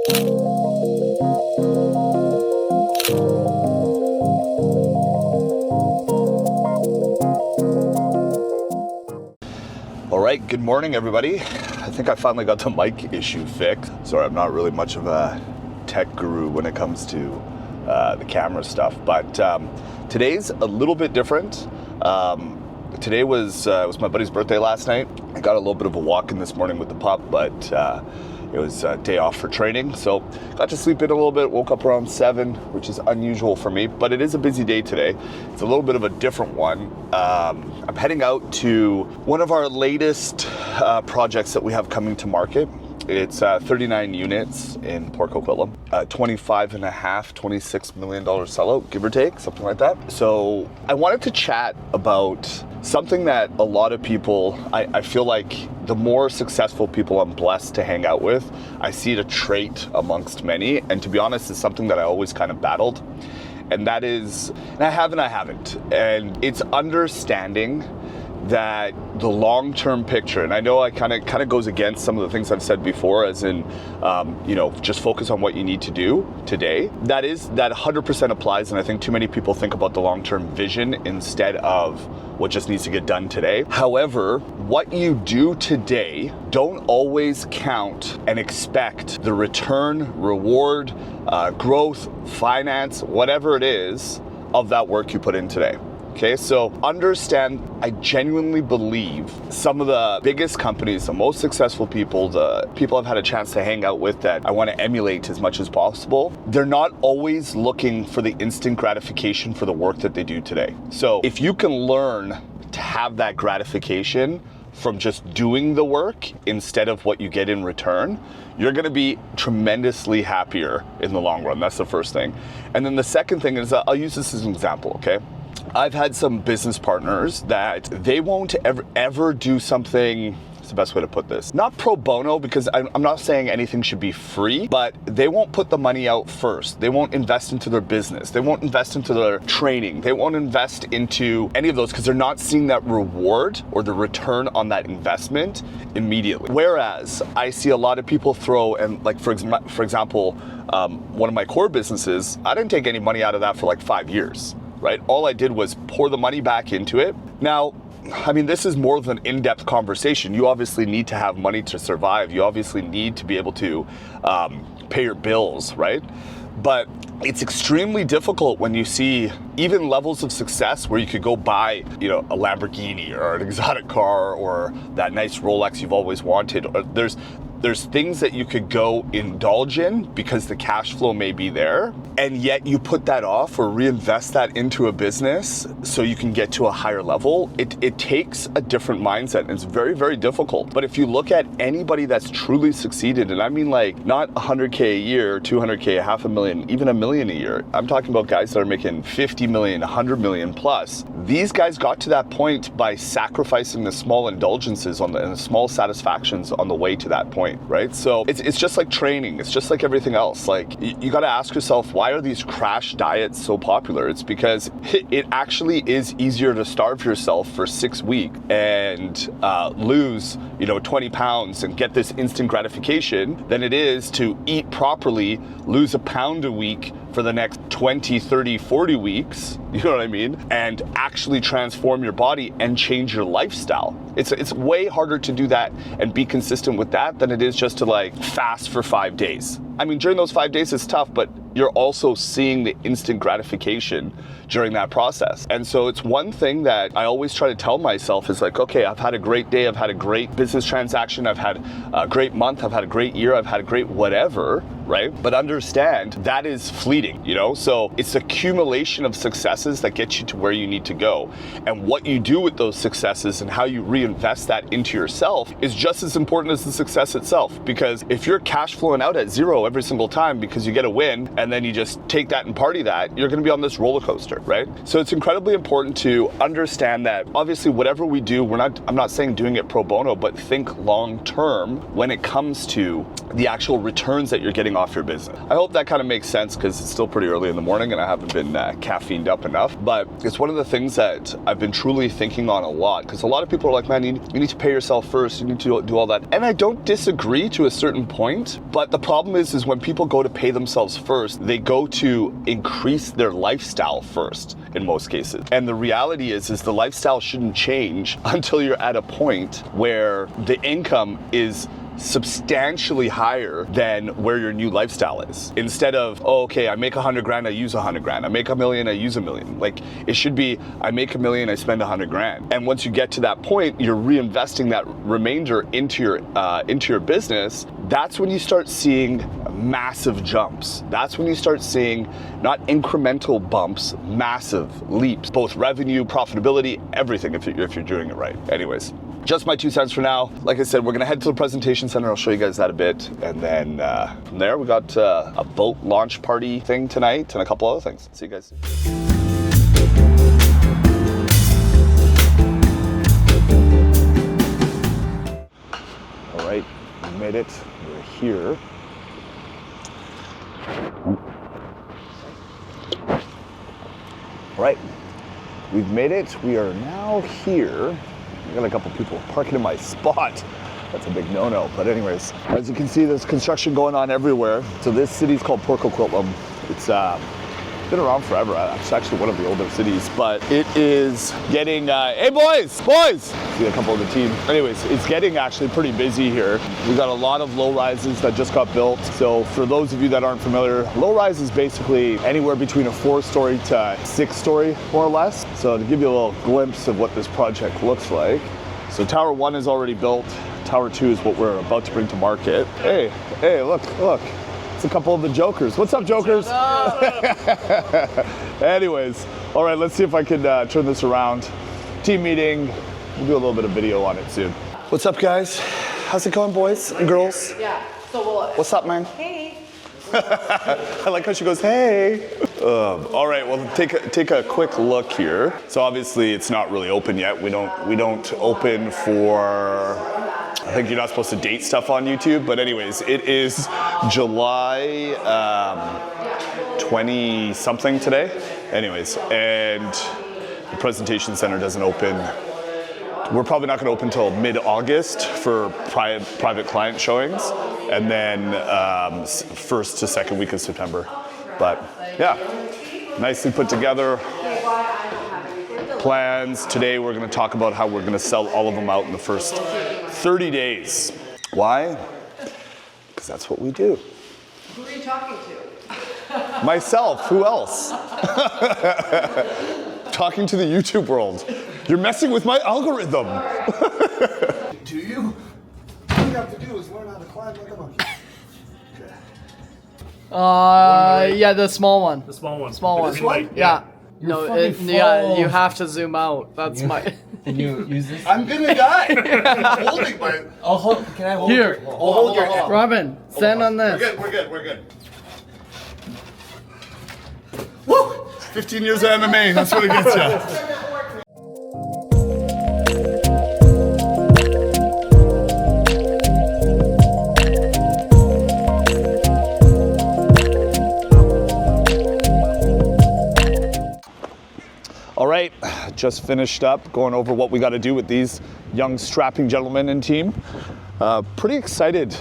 All right, good morning, everybody. I think I finally got the mic issue fixed. Sorry, I'm not really much of a tech guru when it comes to the camera stuff, but today's a little bit different. Today was my buddy's birthday last night. I got a little bit of a walk in this morning with the pup, but it was a day off for training, so got to sleep in a little bit, woke up around 7, which is unusual for me, but it is a busy day today. It's a little bit of a different one. I'm heading out to one of our latest projects that we have coming to market. It's 39 units in Port Coquitlam, $25.5, $26 million sellout, give or take, something like that. So I wanted to chat about something that a lot of people, I feel like the more successful people I'm blessed to hang out with, I see it a trait amongst many. And to be honest, it's something that I always kind of battled. And that is, and I haven't. And it's understanding that the long-term picture, and I know I kind of goes against some of the things I've said before, as in, just focus on what you need to do today. That 100% applies, and I think too many people think about the long-term vision instead of what just needs to get done today. However, what you do today, don't always count and expect the return, reward, growth, finance, whatever it is, of that work you put in today. Okay, so understand, I genuinely believe some of the biggest companies, the most successful people, the people I've had a chance to hang out with that I want to emulate as much as possible, they're not always looking for the instant gratification for the work that they do today. So if you can learn to have that gratification from just doing the work instead of what you get in return, you're going to be tremendously happier in the long run. That's the first thing. And then the second thing is, I'll use this as an example, okay? I've had some business partners that they won't ever do something, what's the best way to put this? Not pro bono, because I'm not saying anything should be free, but they won't put the money out first. They won't invest into their business. They won't invest into their training. They won't invest into any of those because they're not seeing that reward or the return on that investment immediately. Whereas I see a lot of people throw, and like for example, one of my core businesses, I didn't take any money out of that for like 5 years. Right? All I did was pour the money back into it. Now, I mean, this is more of an in-depth conversation. You obviously need to have money to survive. You obviously need to be able to pay your bills, right? But it's extremely difficult when you see even levels of success where you could go buy, a Lamborghini or an exotic car or that nice Rolex you've always wanted. Or there's things that you could go indulge in because the cash flow may be there, and yet you put that off or reinvest that into a business so you can get to a higher level. It takes a different mindset, and it's very, very difficult. But if you look at anybody that's truly succeeded, and I mean like not 100K a year, 200K, $500,000, even $1 million a year. I'm talking about guys that are making 50 million, 100 million plus. These guys got to that point by sacrificing the small indulgences and the small satisfactions on the way to that point. Right? So it's just like training. It's just like everything else. Like you got to ask yourself, why are these crash diets so popular? It's because it actually is easier to starve yourself for 6 weeks and lose, 20 pounds and get this instant gratification than it is to eat properly, lose a pound a week for the next 20, 30, 40 weeks, you know what I mean? And actually transform your body and change your lifestyle. It's way harder to do that and be consistent with that than it is just to like fast for 5 days. I mean, during those 5 days it's tough, but you're also seeing the instant gratification during that process. And so it's one thing that I always try to tell myself is like, okay, I've had a great day, I've had a great business transaction, I've had a great month, I've had a great year, I've had a great whatever, right? But understand that is fleeting, So it's the accumulation of successes that get you to where you need to go. And what you do with those successes and how you reinvest that into yourself is just as important as the success itself. Because if you're cash flowing out at zero every single time because you get a win and then you just take that and party that, you're going to be on this roller coaster, right? So it's incredibly important to understand that obviously whatever we do, I'm not saying doing it pro bono, but think long term when it comes to the actual returns that you're getting off your business. I hope that kind of makes sense because still pretty early in the morning and I haven't been caffeined up enough, but it's one of the things that I've been truly thinking on a lot, because a lot of people are like, man, you need to pay yourself first, you need to do all that. And I don't disagree to a certain point, but the problem is when people go to pay themselves first, they go to increase their lifestyle first in most cases. And the reality is the lifestyle shouldn't change until you're at a point where the income is substantially higher than where your new lifestyle is. Instead of, oh, okay, I make 100 grand, I use 100 grand. I make $1 million, I use $1 million. Like, it should be, I make $1 million, I spend 100 grand. And once you get to that point, you're reinvesting that remainder into your business. That's when you start seeing massive jumps. That's when you start seeing not incremental bumps, massive leaps, both revenue, profitability, everything if you're doing it right. Anyways, just my 2 cents for now. Like I said, we're gonna head to the presentation center. I'll show you guys that a bit. And then from there, we got a boat launch party thing tonight and a couple other things. See you guys soon. All right, we made it. We're here. All right, we've made it. We are now here. I got a couple people parking in my spot. That's a big no-no, but anyways, as you can see, there's construction going on everywhere. So this city's called Port Coquitlam. It's been around forever. It's actually one of the older cities, but it is getting, hey boys! See a couple of the team. Anyways, it's getting actually pretty busy here. We got a lot of low rises that just got built. So for those of you that aren't familiar, low rise is basically anywhere between a 4-story to 6-story, more or less. So to give you a little glimpse of what this project looks like. So Tower 1 is already built. Tower 2 is what we're about to bring to market. Hey, look. It's a couple of the jokers. What's up, jokers? Anyways, all right, let's see if I can turn this around. Team meeting. We'll do a little bit of video on it soon. What's up, guys? How's it going, boys and girls? Yeah. So we'll. What's up, man? Hey. I like how she goes, hey. All right, well, take a quick look here. So obviously, it's not really open yet. We don't open for. I think you're not supposed to date stuff on YouTube, but anyways, it is July 20-something today. Anyways, and the presentation center doesn't open. We're probably not going to open until mid-August for private client showings, and then first to second week of September. But yeah, nicely put together. Plans. Today we're going to talk about how we're going to sell all of them out in the first 30 days. Why? Because that's what we do. Who are you talking to? Myself. Who else? Talking to the YouTube world. You're messing with my algorithm. Do you? All you have to do is learn how to climb like a monkey. Yeah, the small one. The small one. Small one. This one? Yeah. You're No, fucking yeah, you full. have to zoom out. That's my. Can you use this? I'm gonna die. I'm holding my. I'll hold. Can I hold? Here. I'll hold your hand. Robin, stand on this. We're good. Woo! 15 years of MMA, that's what it gets you. All right, just finished up going over what we got to do with these young strapping gentlemen and team. Pretty excited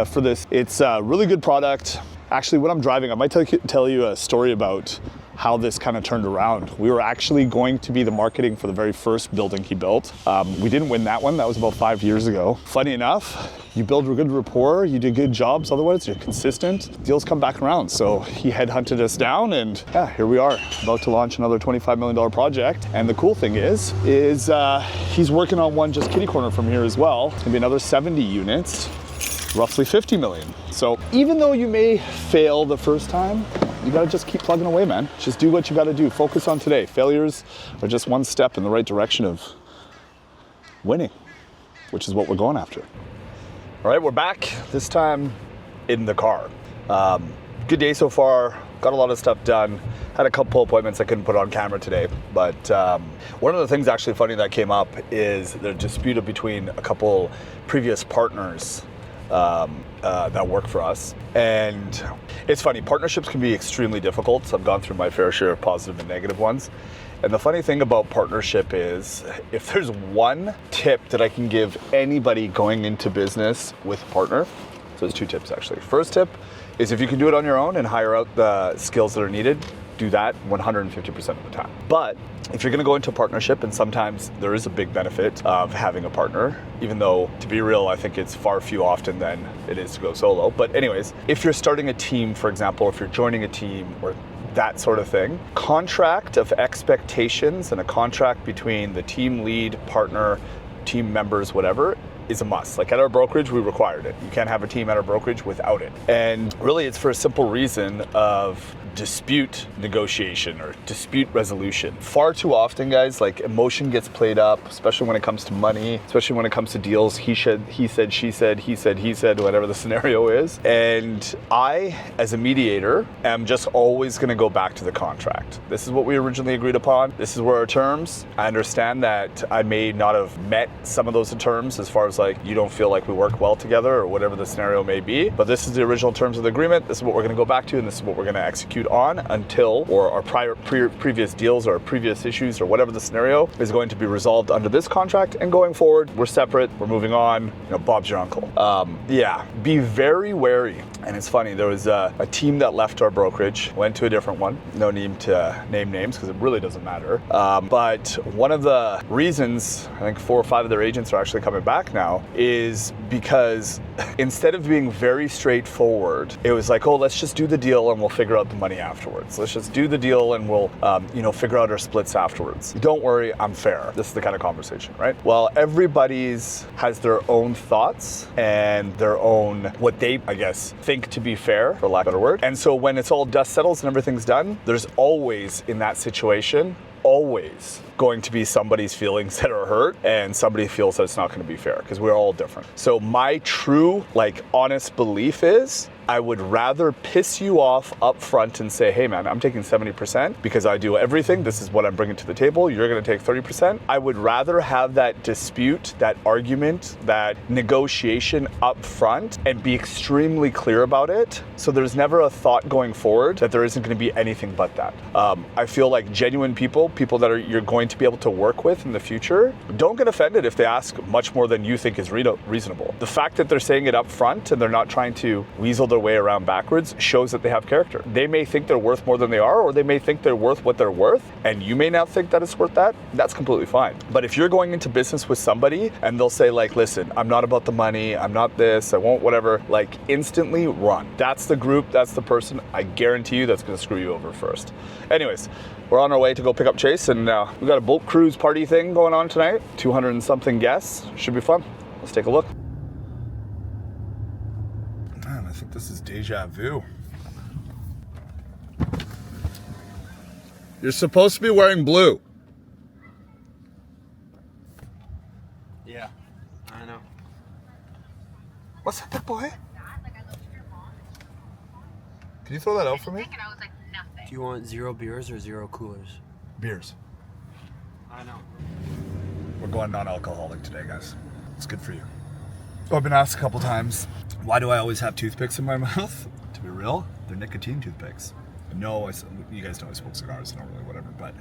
for this. It's a really good product. Actually, when I'm driving, I might tell you a story about how this kind of turned around. We were actually going to be the marketing for the very first building he built. We didn't win that one. That was about 5 years ago. Funny enough, you build a good rapport, you do good jobs, otherwise you're consistent, deals come back around. So he headhunted us down and yeah, here we are, about to launch another $25 million project. And the cool thing is he's working on one just kitty corner from here as well. It's gonna be another 70 units, roughly 50 million. So even though you may fail the first time, you gotta just keep plugging away, man. Just do what you gotta do. Focus on today. Failures are just one step in the right direction of winning, which is what we're going after. All right, we're back, this time in the car. Good day so far, got a lot of stuff done. Had a couple appointments I couldn't put on camera today, but one of the things actually funny that came up is the dispute between a couple previous partners that work for us. And it's funny, partnerships can be extremely difficult. So I've gone through my fair share of positive and negative ones. And the funny thing about partnership is, if there's one tip that I can give anybody going into business with a partner, so there's 2 tips actually. First tip is, if you can do it on your own and hire out the skills that are needed, do that 150% of the time. But if you're gonna go into a partnership, and sometimes there is a big benefit of having a partner, even though, to be real, I think it's far few often than it is to go solo. But anyways, if you're starting a team, for example, or if you're joining a team or that sort of thing, contract of expectations and a contract between the team lead, partner, team members, whatever, is a must. Like at our brokerage, we required it. You can't have a team at our brokerage without it. And really it's for a simple reason of dispute negotiation or dispute resolution. Far too often, guys, like emotion gets played up, especially when it comes to money, especially when it comes to deals. He said, she said, he said, whatever the scenario is. And I, as a mediator, am just always gonna go back to the contract. This is what we originally agreed upon. This is where our terms. I understand that I may not have met some of those terms, as far as like, you don't feel like we work well together or whatever the scenario may be, but this is the original terms of the agreement. This is what we're gonna go back to, and this is what we're gonna execute on until, or our previous deals or previous issues or whatever the scenario is going to be resolved under this contract. And going forward, we're separate, we're moving on, you know, Bob's your uncle. Yeah, be very wary. And it's funny, there was a team that left our brokerage, went to a different one. No need to name names because it really doesn't matter. But one of the reasons, I think 4 or 5 of their agents are actually coming back now, is because instead of being very straightforward, it was like, oh, let's just do the deal and we'll figure out the money afterwards. Let's just do the deal and we'll, figure out our splits afterwards. Don't worry, I'm fair. This is the kind of conversation, right? Well, everybody's has their own thoughts and their own, what they, I guess, think to be fair, for lack of a better word. And so when it's all dust settles and everything's done, there's always, in that situation, always going to be somebody's feelings that are hurt, and somebody feels that it's not going to be fair, because we're all different. So my true, honest belief is, I would rather piss you off up front and say, hey man, I'm taking 70% because I do everything. This is what I'm bringing to the table. You're going to take 30%. I would rather have that dispute, that argument, that negotiation up front and be extremely clear about it. So there's never a thought going forward that there isn't going to be anything but that. I feel like genuine people that you're going to be able to work with in the future, don't get offended if they ask much more than you think is reasonable. The fact that they're saying it up front and they're not trying to weasel their way around backwards shows that they have character. They may think they're worth more than they are, or they may think they're worth what they're worth, and you may not think that it's worth that. That's completely fine. But if you're going into business with somebody and they'll say listen, I'm not about the money, I'm not this, I won't whatever, instantly run. That's the group, that's the person, I guarantee you that's gonna screw you over first. Anyways, we're on our way to go pick up Chase, and we got a boat cruise party thing going on tonight. 200 and something guests. Should be fun. Let's take a look. Man, I think this is deja vu. You're supposed to be wearing blue. Yeah, I know. What's up, big boy? Can you throw that out for me? Do you want 0 beers or 0 coolers? Beers. I know. We're going non-alcoholic today, guys. It's good for you. So I've been asked a couple times, why do I always have toothpicks in my mouth? To be real, they're nicotine toothpicks. No, you guys know I smoke cigars, not really, whatever, but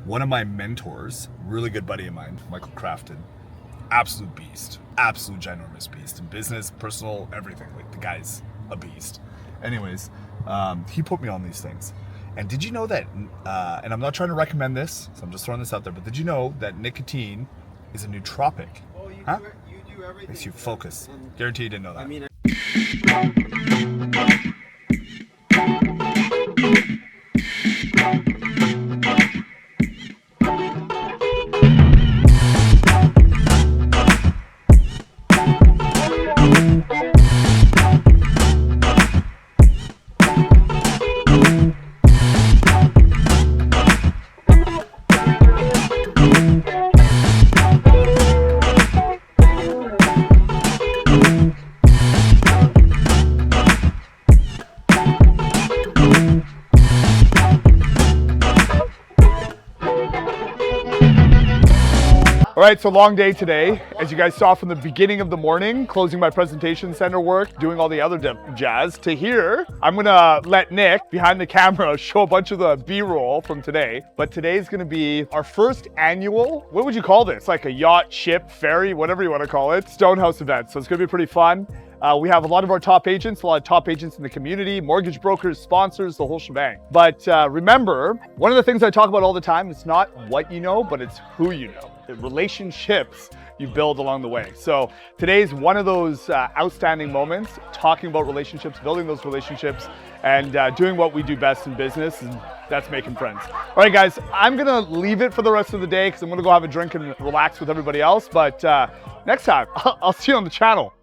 one of my mentors, really good buddy of mine, Michael Crafton, absolute beast, absolute ginormous beast in business, personal, everything. The guy's a beast. Anyways, he put me on these things. And did you know that, and I'm not trying to recommend this, so I'm just throwing this out there, but did you know that nicotine is a nootropic? Well, you do everything. Makes you focus. Guarantee you didn't know that. I mean, right, so long day today. As you guys saw from the beginning of the morning, closing my presentation center work, doing all the other jazz, to here, I'm gonna let Nick, behind the camera, show a bunch of the B-roll from today. But today's gonna be our first annual, what would you call this? Like a yacht, ship, ferry, whatever you wanna call it, Stonehouse event. So it's gonna be pretty fun. We have a lot of our top agents, a lot of top agents in the community, mortgage brokers, sponsors, the whole shebang. But remember, one of the things I talk about all the time, it's not what you know, but it's who you know. The relationships you build along the way. So today's one of those outstanding moments, talking about relationships, building those relationships, and doing what we do best in business, and that's making friends. All right, guys, I'm gonna leave it for the rest of the day because I'm gonna go have a drink and relax with everybody else. But next time, I'll see you on the channel.